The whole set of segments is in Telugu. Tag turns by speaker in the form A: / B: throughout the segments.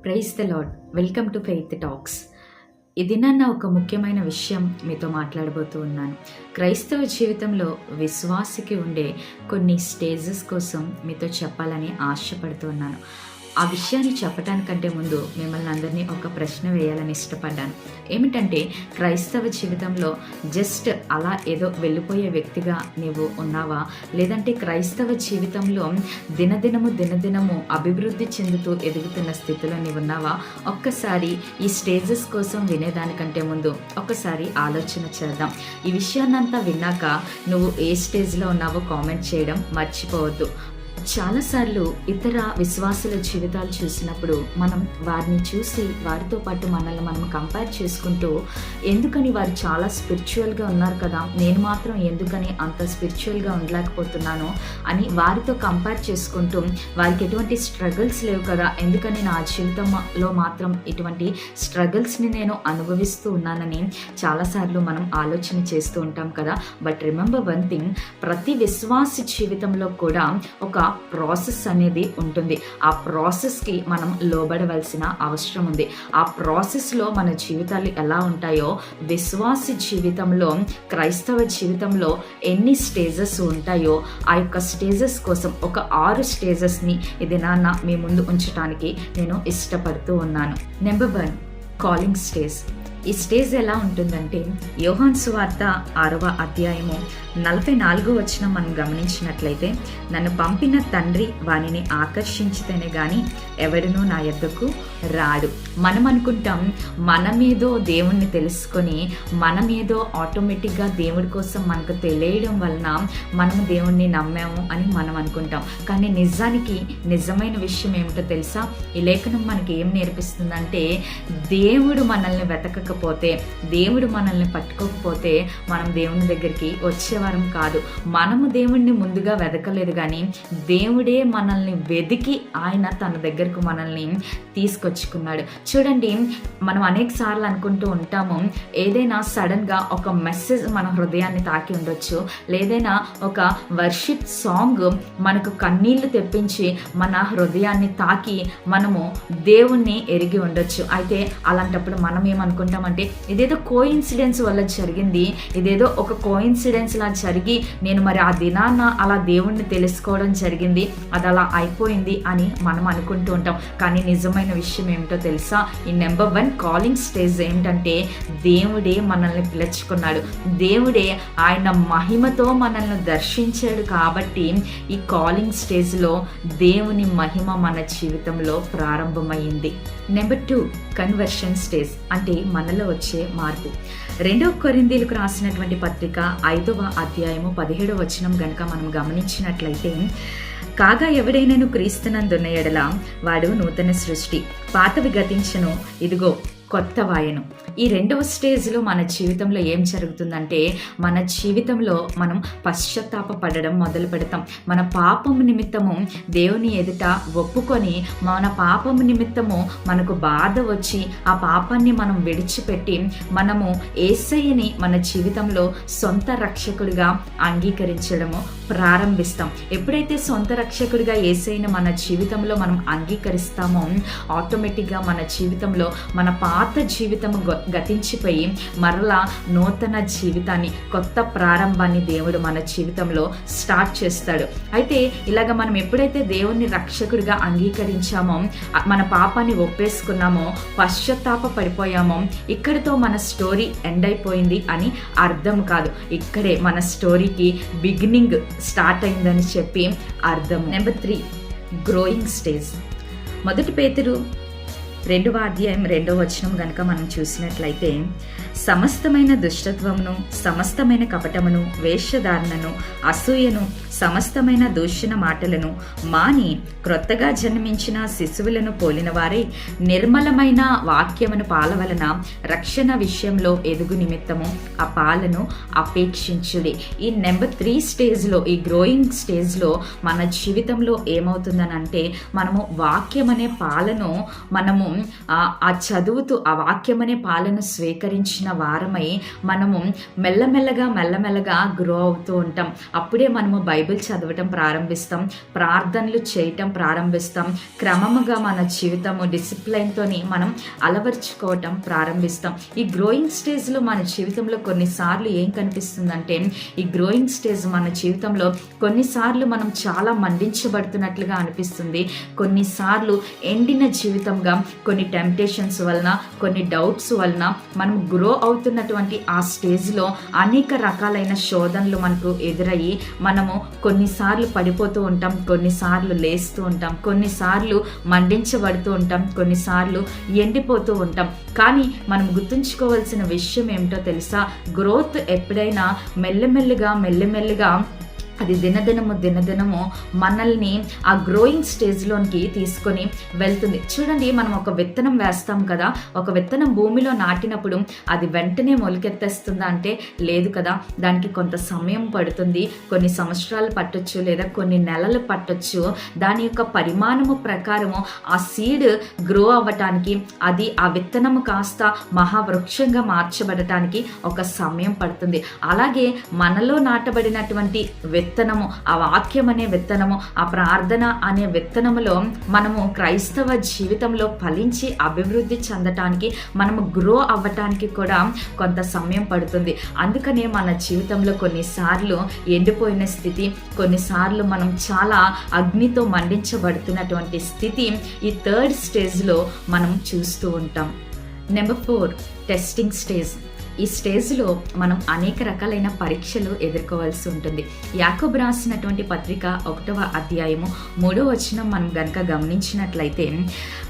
A: Praise the Lord. Welcome to faith talks. ఇది నన్న ఒక ముఖ్యమైన విషయం మీతో మాట్లాడబోతూ ఉన్నాను. క్రైస్తవ జీవితంలో విశ్వాసికి ఉండే కొన్ని స్టేజెస్ కోసం మీతో చెప్పాలని ఆశపడుతున్నాను. ఆ విషయాన్ని చెప్పడానికంటే ముందు మిమ్మల్ని అందరినీ ఒక ప్రశ్న వేయాలని ఇష్టపడ్డాను. ఏమిటంటే, క్రైస్తవ జీవితంలో జస్ట్ అలా ఏదో వెళ్ళిపోయే వ్యక్తిగా నీవు ఉన్నావా, లేదంటే క్రైస్తవ జీవితంలో దినదినము అభివృద్ధి చెందుతూ ఎదుగుతున్న స్థితిలో నీవు ఉన్నావా? ఒక్కసారి ఈ స్టేజెస్ కోసం వినేదానికంటే ముందు ఒక్కసారి ఆలోచన చేద్దాం. ఈ విషయాన్నంతా విన్నాక నువ్వు ఏ స్టేజ్లో ఉన్నావో కామెంట్ చేయడం మర్చిపోవద్దు. చాలాసార్లు ఇతర విశ్వాసుల జీవితాలు చూసినప్పుడు మనం వారిని చూసి వారితో పాటు మనల్ని మనం కంపేర్ చేసుకుంటూ, ఎందుకని వారు చాలా స్పిరిచువల్గా ఉన్నారు కదా, నేను మాత్రం ఎందుకని అంత స్పిరిచువల్గా ఉండలేకపోతున్నాను అని వారితో కంపేర్ చేసుకుంటూ, వారికి ఎటువంటి స్ట్రగుల్స్ లేవు కదా, ఎందుకని నా జీవితంలో మాత్రం ఇటువంటి స్ట్రగుల్స్ని నేను అనుభవిస్తూ ఉన్నానని చాలాసార్లు మనం ఆలోచన చేస్తూ ఉంటాం కదా. బట్ రిమెంబర్ వన్ థింగ్, ప్రతి విశ్వాసి జీవితంలో కూడా ఒక ప్రాసెస్ అనేది ఉంటుంది. ఆ ప్రాసెస్కి మనం లోబడవలసిన అవసరం ఉంది. ఆ ప్రాసెస్లో మన జీవితాలు ఎలా ఉంటాయో, విశ్వాసి జీవితంలో, క్రైస్తవ జీవితంలో ఎన్ని స్టేజెస్ ఉంటాయో, ఆ యొక్క స్టేజెస్ కోసం ఒక 6 స్టేజెస్ని ఇది నాన్న మీ ముందు ఉంచడానికి నేను ఇష్టపడుతూ ఉన్నాను. Number 1, calling stage. ఈ స్టేజ్ ఎలా ఉంటుందంటే, యోహాను సువార్త 6వ అధ్యాయము 44వ వచనం మనం గమనించినట్లయితే, నన్ను పంపిన తండ్రి వానిని ఆకర్షించితేనే కానీ ఎవడునూ నా యొద్దకు రాడు. మనం అనుకుంటాం మనమేదో దేవుణ్ణి తెలుసుకొని, మనమేదో ఆటోమేటిక్గా దేవుడి కోసం మనకు తెలియడం వలన మనం దేవుణ్ణి నమ్మాము అని మనం అనుకుంటాం. కానీ నిజానికి నిజమైన విషయం ఏమిటో తెలుసా? ఈ లేఖనం మనకి ఏం నేర్పిస్తుందంటే, దేవుడు మనల్ని వెతకకపోతే, దేవుడు మనల్ని పట్టుకోకపోతే మనం దేవుని దగ్గరికి వచ్చేవారం కాదు. మనము దేవుణ్ణి ముందుగా వెతకలేదు, కానీ దేవుడే మనల్ని వెతికి ఆయన తన దగ్గరకు మనల్ని తీసుకొచ్చుకున్నాడు. చూడండి, మనం అనేక సార్లు అనుకుంటూ ఉంటాము, ఏదైనా సడన్గా ఒక మెసేజ్ మన హృదయాన్ని తాకి ఉండొచ్చు, లేదైనా ఒక వర్షిప్ సాంగ్ మనకు కన్నీళ్లు తెప్పించి మన హృదయాన్ని తాకి మనము దేవుణ్ణి ఎరిగి ఉండొచ్చు. అయితే అలాంటప్పుడు మనం ఏమనుకుంటామంటే, ఇదేదో కోఇన్సిడెన్స్ వల్ల జరిగింది, ఇదేదో ఒక కోఇన్సిడెన్స్ లా జరిగి నేను మరి ఆ దినాన్న అలా దేవుణ్ణి తెలుసుకోవడం జరిగింది, అది అలా అయిపోయింది అని మనం అనుకుంటూ ఉంటాం. కానీ నిజమైన విషయం ఏమిటో తెలుసా? ఈ నెంబర్ 1 కాలింగ్ స్టేజ్ ఏంటంటే, దేవుడే మనల్ని పిలుచుకున్నాడు. దేవుడే ఆయన మహిమతో మనల్ని దర్శించాడు. కాబట్టి ఈ కాలింగ్ స్టేజ్లో దేవుని మహిమ మన జీవితంలో ప్రారంభమైంది. నెంబర్ 2, కన్వర్షన్ స్టేజ్, అంటే మనలో వచ్చే మార్పు. 2 కొరింథీయులకు రాసినటువంటి పత్రిక 5వ అధ్యాయము 17వ వచనం గనుక మనం గమనించినట్లయితే, కాగా ఎవడైనను క్రీస్తునందున్న ఎడల వాడు నూతన సృష్టి, పాతవి గతించెను, ఇదిగో కొత్తవాయను. ఈ 2వ స్టేజ్లో మన జీవితంలో ఏం జరుగుతుందంటే, మన జీవితంలో మనం పశ్చాత్తాపపడడం మొదలు పెడతాం. మన పాపము నిమిత్తము దేవుని ఎదుట ఒప్పుకొని, మన పాపము నిమిత్తము మనకు బాధ వచ్చి ఆ పాపాన్ని మనం విడిచిపెట్టి మనము యేసయ్యని మన జీవితంలో సొంత రక్షకుడిగా అంగీకరించడము ప్రారంభిస్తాం. ఎప్పుడైతే సొంత రక్షకుడిగా యేసయ్యని మన జీవితంలో మనం అంగీకరిస్తామో, ఆటోమేటిక్గా మన జీవితంలో మన పాత జీవితము గతించిపోయి మరలా నూతన జీవితాన్ని, కొత్త ప్రారంభాన్ని దేవుడు మన జీవితంలో స్టార్ట్ చేస్తాడు. అయితే ఇలాగ మనం ఎప్పుడైతే దేవుణ్ణి రక్షకుడిగా అంగీకరించామో, మన పాపాన్ని ఒప్పేసుకున్నామో, పశ్చాత్తాప పడిపోయామో, ఇక్కడితో మన స్టోరీ ఎండ్ అయిపోయింది అని అర్థం కాదు. ఇక్కడే మన స్టోరీకి బిగినింగ్ స్టార్ట్ అయిందని చెప్పి అర్థం. Number 3, growing stage. 1 పేతురు 2వ అధ్యాయం 2వ వచనం గనుక మనం చూసినట్లయితే, సమస్తమైన దుష్టత్వమును, సమస్తమైన కపటమును, వేషధారణను, అసూయను, సమస్తమైన దూషణ మాటలను మాని క్రొత్తగా జన్మించిన శిశువులను పోలిన వారే నిర్మలమైన వాక్యమును పాలవలన రక్షణ విషయంలో ఎదుగు నిమిత్తము ఆ పాలను అపేక్షించుడి. ఈ నెంబర్ 3 స్టేజ్లో, ఈ గ్రోయింగ్ స్టేజ్లో మన జీవితంలో ఏమవుతుందనంటే, మనము వాక్యం అనే పాలను మనము ఆ చదువుతూ ఆ వాక్యమనే పాలను స్వీకరించిన వారమై మనము మెల్లమెల్లగా గ్రో అవుతూ ఉంటాం. అప్పుడే మనము బైబిల్ చదవటం ప్రారంభిస్తాం, ప్రార్థనలు చేయటం ప్రారంభిస్తాం, క్రమముగా మన జీవితము డిసిప్లైన్తోని మనం అలవర్చుకోవటం ప్రారంభిస్తాం. ఈ గ్రోయింగ్ స్టేజ్లో మన జీవితంలో కొన్నిసార్లు ఏం కనిపిస్తుందంటే, ఈ గ్రోయింగ్ స్టేజ్ మన జీవితంలో కొన్నిసార్లు మనం చాలా మండించబడుతున్నట్లుగా అనిపిస్తుంది. కొన్నిసార్లు ఎండిన జీవితంగా కొన్ని టెంప్టేషన్స్ వలన, కొన్ని డౌట్స్ వలన మనం గ్రో అవుతున్నటువంటి ఆ స్టేజ్లో అనేక రకాలైన శోధనలు మనకు ఎదురయ్యి మనము కొన్నిసార్లు పడిపోతూ ఉంటాం, కొన్నిసార్లు లేస్తూ ఉంటాం, కొన్నిసార్లు మండించబడుతూ ఉంటాం, కొన్నిసార్లు ఎండిపోతూ ఉంటాం. కానీ మనం గుర్తుంచుకోవాల్సిన విషయం ఏమిటో తెలుసా? గ్రోత్ ఎప్పుడైనా మెల్లమెల్లిగా అది దినదినము మనల్ని ఆ గ్రోయింగ్ స్టేజ్లోనికి తీసుకొని వెళ్తుంది. చూడండి, మనం ఒక విత్తనం వేస్తాం కదా, ఒక విత్తనం భూమిలో నాటినప్పుడు అది వెంటనే మొలకెత్తేస్తుందా అంటే లేదు కదా, దానికి కొంత సమయం పడుతుంది, కొన్ని సంవత్సరాలు పట్టొచ్చు లేదా కొన్ని నెలలు పట్టొచ్చు. దాని యొక్క పరిమాణము ప్రకారము ఆ సీడ్ గ్రో అవ్వటానికి, అది ఆ విత్తనము కాస్త మహావృక్షంగా మార్చబడటానికి ఒక సమయం పడుతుంది. అలాగే మనలో నాటబడినటువంటి విత్తనము, ఆ వాక్యం అనే విత్తనము, ఆ ప్రార్థన అనే విత్తనములో మనము క్రైస్తవ జీవితంలో ఫలించి అభివృద్ధి చెందటానికి, మనము గ్రో అవ్వటానికి కూడా కొంత సమయం పడుతుంది. అందుకనే మన జీవితంలో కొన్నిసార్లు ఎండిపోయిన స్థితి, కొన్నిసార్లు మనం చాలా అగ్నితో మండించబడుతున్నటువంటి స్థితి ఈ థర్డ్ స్టేజ్లో మనం చూస్తూ ఉంటాం. Number 4, testing stage. ఈ స్టేజ్లో మనం అనేక రకాలైన పరీక్షలు ఎదుర్కోవాల్సి ఉంటుంది. యాకోబు రాసినటువంటి పత్రిక 1వ అధ్యాయము 3వ వచనం మనం గనక గమనించినట్లయితే,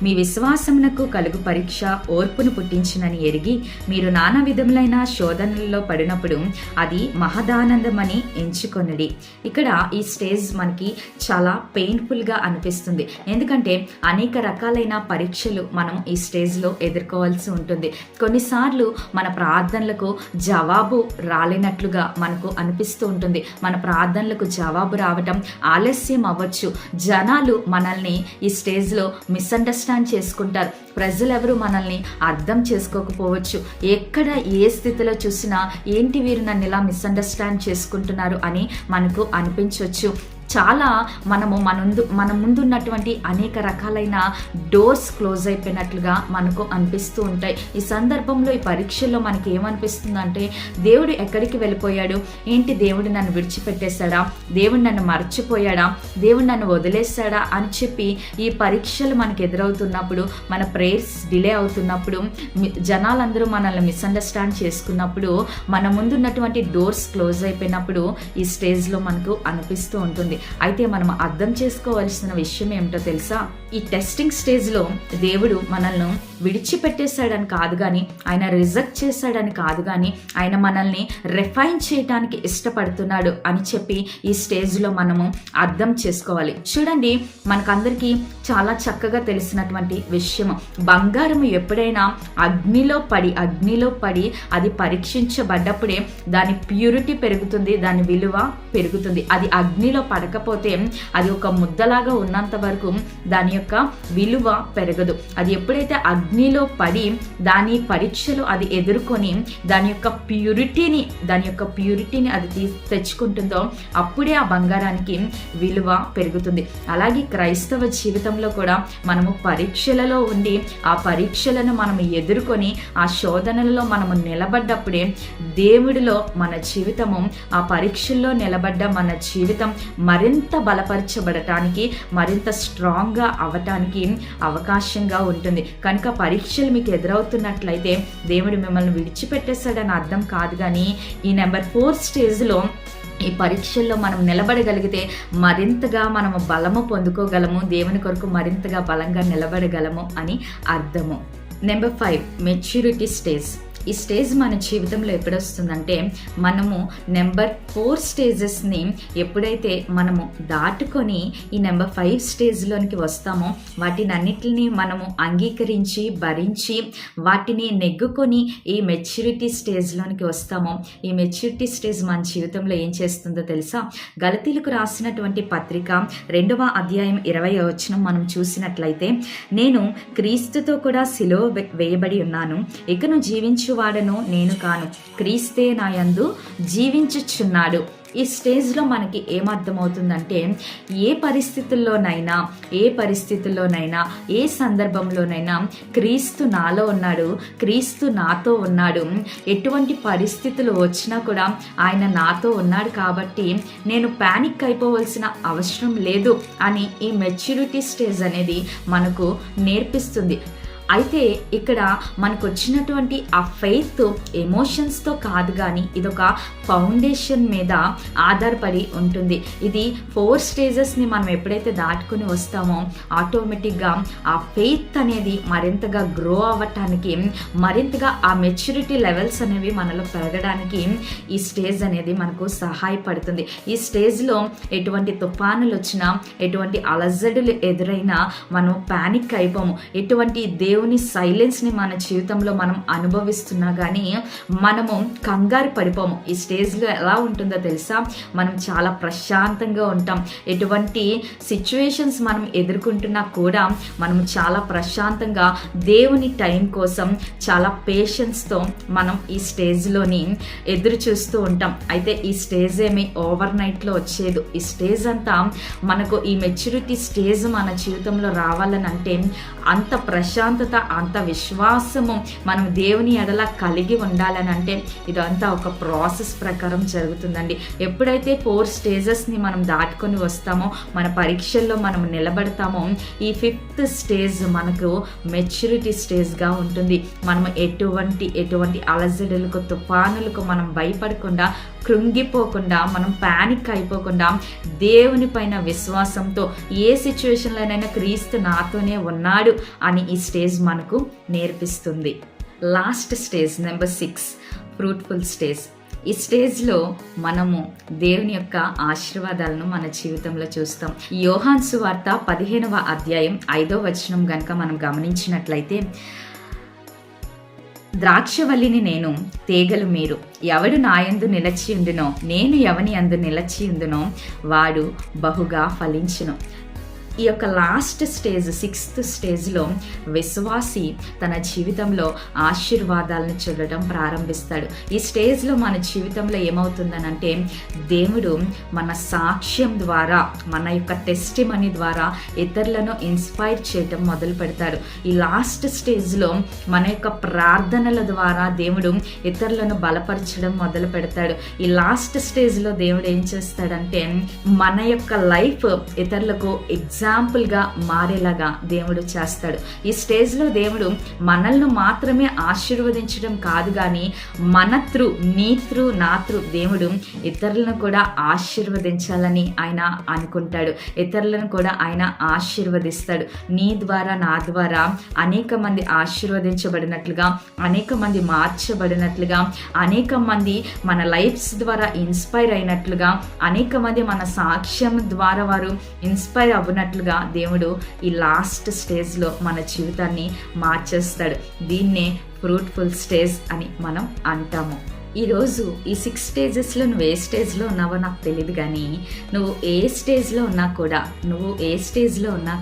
A: మీ విశ్వాసమునకు కలుగు పరీక్ష ఓర్పును పుట్టించునని ఎరిగి మీరు నానా విధములైన శోధనలలో పడినప్పుడు అది మహదానందమని ఎంచుకొనుడి. ఇక్కడ ఈ స్టేజ్ మనకి చాలా పెయిన్ఫుల్గా అనిపిస్తుంది. ఎందుకంటే అనేక రకాలైన పరీక్షలు మనం ఈ స్టేజ్లో ఎదుర్కోవాల్సి ఉంటుంది. కొన్నిసార్లు మన ప్రార్థనలకు జవాబు రాలేనట్లుగా మనకు అనిపిస్తూ ఉంటుంది. మన ప్రార్థనలకు జవాబు రావటం ఆలస్యం అవ్వచ్చు. జనాలు మనల్ని ఈ స్టేజ్లో మిస్అండర్స్టాండ్ చేసుకుంటారు. ప్రజలెవరు మనల్ని అర్థం చేసుకోకపోవచ్చు. ఎక్కడ ఏ స్థితిలో చూసినా ఏంటి వీరు నన్ను ఇలా మిస్అండర్స్టాండ్ చేసుకుంటున్నారు అని మనకు అనిపించవచ్చు. చాలా మన ముందున్నటువంటి అనేక రకాలైన డోర్స్ క్లోజ్ అయిపోయినట్లుగా మనకు అనిపిస్తూ ఉంటాయి. ఈ సందర్భంలో ఈ పరీక్షల్లో మనకి ఏమనిపిస్తుందంటే, దేవుడు ఎక్కడికి వెళ్ళిపోయాడు, ఏంటి దేవుడు నన్ను విడిచిపెట్టేశాడా, దేవుడు నన్ను మర్చిపోయాడా, దేవుడు నన్ను వదిలేశాడా అని చెప్పి ఈ పరీక్షలు మనకు ఎదురవుతున్నప్పుడు, మన ప్రేయర్స్ డిలే అవుతున్నప్పుడు, జనాలందరూ మనల్ని మిస్అండర్స్టాండ్ చేసుకున్నప్పుడు, మన ముందున్నటువంటి డోర్స్ క్లోజ్ అయిపోయినప్పుడు ఈ స్టేజ్లో మనకు అనిపిస్తూ ఉంటుంది. అయితే మనం అర్థం చేసుకోవాల్సిన విషయం ఏమిటో తెలుసా? ఈ టెస్టింగ్ స్టేజ్లో దేవుడు మనల్ని విడిచిపెట్టేశాడని కాదు కానీ, ఆయన రిజెక్ట్ చేశాడని కాదు కానీ, ఆయన మనల్ని రిఫైన్ చేయడానికి ఇష్టపడుతున్నాడు అని చెప్పి ఈ స్టేజ్లో మనము అర్థం చేసుకోవాలి. చూడండి, మనకందరికీ చాలా చక్కగా తెలిసినటువంటి విషయము, బంగారము ఎప్పుడైనా అగ్నిలో పడి అది పరీక్షించబడ్డప్పుడే దాని ప్యూరిటీ పెరుగుతుంది, దాని విలువ పెరుగుతుంది. అది అగ్నిలో పడకపోతే అది ఒక ముద్దలాగా ఉన్నంత వరకు దాని యొక్క విలువ పెరగదు. అది ఎప్పుడైతే అగ్నిలో పడి దాని పరీక్షలు అది ఎదుర్కొని దాని యొక్క ప్యూరిటీని అది తెచ్చుకుంటుందో అప్పుడే ఆ బంగారానికి విలువ పెరుగుతుంది. అలాగే క్రైస్తవ జీవితంలో కూడా మనము పరీక్షలలో ఉండి ఆ పరీక్షలను మనము ఎదుర్కొని ఆ శోధనలలో మనము నిలబడ్డప్పుడే దేవుడిలో మన జీవితము, ఆ పరీక్షల్లో నిలబడ్డ మన జీవితం మరింత బలపరచబడటానికి, మరింత స్ట్రాంగ్గా అవ్వటానికి అవకాశంగా ఉంటుంది. కనుక పరీక్షలు మీకు ఎదురవుతున్నట్లయితే దేవుడు మిమ్మల్ని విడిచిపెట్టేశాడని అర్థం కాదు. కానీ ఈ నెంబర్ 4 స్టేజ్లో ఈ పరీక్షల్లో మనం నిలబడగలిగితే మరింతగా మనము బలము పొందుకోగలము, దేవుని కొరకు మరింతగా బలంగా నిలబడగలము అని అర్థము. Number 5, maturity stage. ఈ స్టేజ్ మన జీవితంలో ఎప్పుడొస్తుందంటే మనము నెంబర్ 4 స్టేజెస్ని ఎప్పుడైతే మనము దాటుకొని ఈ నెంబర్ 5 స్టేజ్లోనికి వస్తామో వాటిని అన్నిటిని మనము అంగీకరించి భరించి వాటిని నెగ్గుకొని ఈ మెచ్యూరిటీ స్టేజ్లోనికి వస్తామో ఈ మెచ్యూరిటీ స్టేజ్ మన జీవితంలో ఏం చేస్తుందో తెలుసా? గలతీలకు రాసినటువంటి పత్రిక 2వ అధ్యాయం 20వ వచనం మనం చూసినట్లయితే, నేను క్రీస్తుతో కూడా సిలువ వేయబడి ఉన్నాను, ఇకను జీవించువాడను నేను కాను, క్రీస్తే నా యందు జీవించుచున్నాడు. ఈ స్టేజ్లో మనకి ఏమర్థమవుతుందంటే ఏ పరిస్థితుల్లోనైనా ఏ సందర్భంలోనైనా క్రీస్తు నాలో ఉన్నాడు, క్రీస్తు నాతో ఉన్నాడు. ఎటువంటి పరిస్థితులు వచ్చినా కూడా ఆయన నాతో ఉన్నాడు కాబట్టి నేను పానిక్ అయిపోవలసిన అవసరం లేదు అని ఈ మెచ్యూరిటీ స్టేజ్ అనేది మనకు నేర్పిస్తుంది. అయితే ఇక్కడ మనకు వచ్చినటువంటి ఆ ఫెయిత్ ఎమోషన్స్తో కాదు, కానీ ఇదొక ఫౌండేషన్ మీద ఆధారపడి ఉంటుంది. ఇది 4 స్టేజెస్ని మనం ఎప్పుడైతే దాటుకుని వస్తామో ఆటోమేటిక్గా ఆ ఫెయిత్ అనేది మరింతగా గ్రో అవ్వటానికి, మరింతగా ఆ మెచ్యూరిటీ లెవెల్స్ అనేవి మనలో పెరగడానికి ఈ స్టేజ్ అనేది మనకు సహాయపడుతుంది. ఈ స్టేజ్లో ఎటువంటి తుఫానులు వచ్చినా, ఎటువంటి అలజడులు ఎదురైనా మనం పానిక్ అయిపోము. ఎటువంటి దేవుని సైలెన్స్ని మన జీవితంలో మనం అనుభవిస్తున్నా కానీ మనము కంగారు పడిపోము. ఈ స్టేజ్లో ఎలా ఉంటుందో తెలుసా? మనం చాలా ప్రశాంతంగా ఉంటాం. ఎటువంటి సిచ్యువేషన్స్ మనం ఎదుర్కొంటున్నా కూడా మనం చాలా ప్రశాంతంగా దేవుని టైం కోసం చాలా పేషెన్స్తో మనం ఈ స్టేజ్లోని ఎదురు చూస్తూ ఉంటాం. అయితే ఈ స్టేజ్ ఏమి ఓవర్ నైట్లో వచ్చేది. ఈ స్టేజ్ అంతా మనకు ఈ మెచ్యూరిటీ స్టేజ్ మన జీవితంలో రావాలని అంటే అంత ప్రశాంతత, అంత విశ్వాసము మనం దేవుని ఎడల కలిగి ఉండాలని అంటే ఇదంతా ఒక ప్రాసెస్ ప్రకారం జరుగుతుందండి. ఎప్పుడైతే 4 స్టేజెస్ని మనం దాటుకొని వస్తామో, మన పరీక్షల్లో మనం నిలబడతామో, ఈ 5th స్టేజ్ మనకు మెచ్యూరిటీ స్టేజ్గా ఉంటుంది. మనం ఎటువంటి అలజడులకు, తుఫానులకు మనం భయపడకుండా, కృంగిపోకుండా, మనం పానిక్ అయిపోకుండా దేవుని పైన విశ్వాసంతో ఏ సిచ్యువేషన్లోనైనా క్రీస్తు నాతోనే ఉన్నాడు అని ఈ స్టేజ్ మనకు నేర్పిస్తుంది. Last stage number 6 fruitful stage. ఈ స్టేజ్లో మనము దేవుని యొక్క ఆశీర్వాదాలను మన జీవితంలో చూస్తాం. యోహాను సువార్త 15వ అధ్యాయం 5వ వచనం కనుక మనం గమనించినట్లయితే, ద్రాక్షవల్లిని నేను, తీగలు మీరు. ఎవడు నాయందు నిలచియుండునో, నేను ఎవని యందు నిలచియుండునో వాడు బహుగా ఫలించును. ఈ యొక్క లాస్ట్ స్టేజ్ 6th స్టేజ్లో విశ్వాసి తన జీవితంలో ఆశీర్వాదాలను చూడటం ప్రారంభిస్తాడు. ఈ స్టేజ్లో మన జీవితంలో ఏమవుతుందనంటే దేవుడు మన సాక్ష్యం ద్వారా, మన యొక్క టెస్టిమనీ ద్వారా ఇతరులను ఇన్స్పైర్ చేయటం మొదలు పెడతాడు. ఈ లాస్ట్ స్టేజ్లో మన యొక్క ప్రార్థనల ద్వారా దేవుడు ఇతరులను బలపరచడం మొదలు పెడతాడు. ఈ లాస్ట్ స్టేజ్లో దేవుడు ఏం చేస్తాడంటే మన యొక్క లైఫ్ ఇతరులకు ఎగ్జాంపుల్గా మారేలాగా దేవుడు చేస్తాడు. ఈ స్టేజ్లో దేవుడు మనల్ని మాత్రమే ఆశీర్వదించడం కాదు, కానీ మన త్రూ, నీ త్రూ, నా త్రూ దేవుడు ఇతరులను కూడా ఆశీర్వదించాలని ఆయన అనుకుంటాడు. ఇతరులను కూడా ఆయన ఆశీర్వదిస్తాడు. నీ ద్వారా, నా ద్వారా అనేక మంది ఆశీర్వదించబడినట్లుగా, అనేక మంది మార్చబడినట్లుగా, అనేక మంది మన లైఫ్స్ ద్వారా ఇన్స్పైర్ అయినట్లుగా, అనేక మంది మన సాక్ష్యం ద్వారా వారు ఇన్స్పైర్ అవ్వనట్లుగా దేవుడు ఈ లాస్ట్ స్టేజ్లో మన జీవితాన్ని మార్చేస్తాడు. దీన్నే ఫ్రూట్ఫుల్ స్టేజ్ అని మనం అంటాము. ఈరోజు ఈ 6 స్టేజెస్లో నువ్వు ఏ స్టేజ్లో ఉన్నావో నాకు తెలియదు, కానీ నువ్వు ఏ స్టేజ్లో ఉన్నా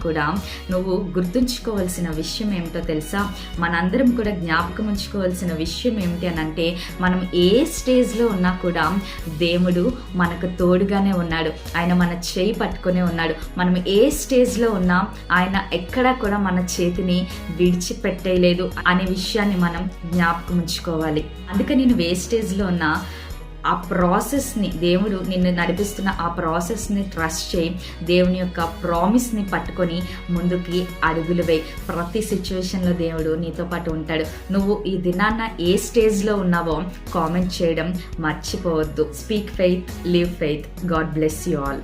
A: కూడా నువ్వు గుర్తుంచుకోవాల్సిన విషయం ఏమిటో తెలుసా? మనందరం కూడా జ్ఞాపకం ఉంచుకోవాల్సిన విషయం ఏమిటి అని అంటే, మనం ఏ స్టేజ్లో ఉన్నా కూడా దేవుడు మనకు తోడుగానే ఉన్నాడు. ఆయన మన చేయి పట్టుకునే ఉన్నాడు. మనం ఏ స్టేజ్లో ఉన్నా ఆయన ఎక్కడా కూడా మన చేతిని విడిచిపెట్టేయలేదు అనే విషయాన్ని మనం జ్ఞాపకం ఉంచుకోవాలి. అందుకని నువ్వు ఏ స్టేజ్లో ఉన్నా ఆ ప్రాసెస్ని, దేవుడు నిన్ను నడిపిస్తున్న ఆ ప్రాసెస్ని ట్రస్ట్ చేయి. దేవుని యొక్క ప్రామిస్ని పట్టుకొని ముందుకి అడుగులు వేయి. ప్రతి సిచ్యువేషన్లో దేవుడు నీతో పాటు ఉంటాడు. నువ్వు ఈ దినాన్న ఏ స్టేజ్లో ఉన్నావో కామెంట్ చేయడం మర్చిపోవద్దు. Speak faith, live faith. God bless you all.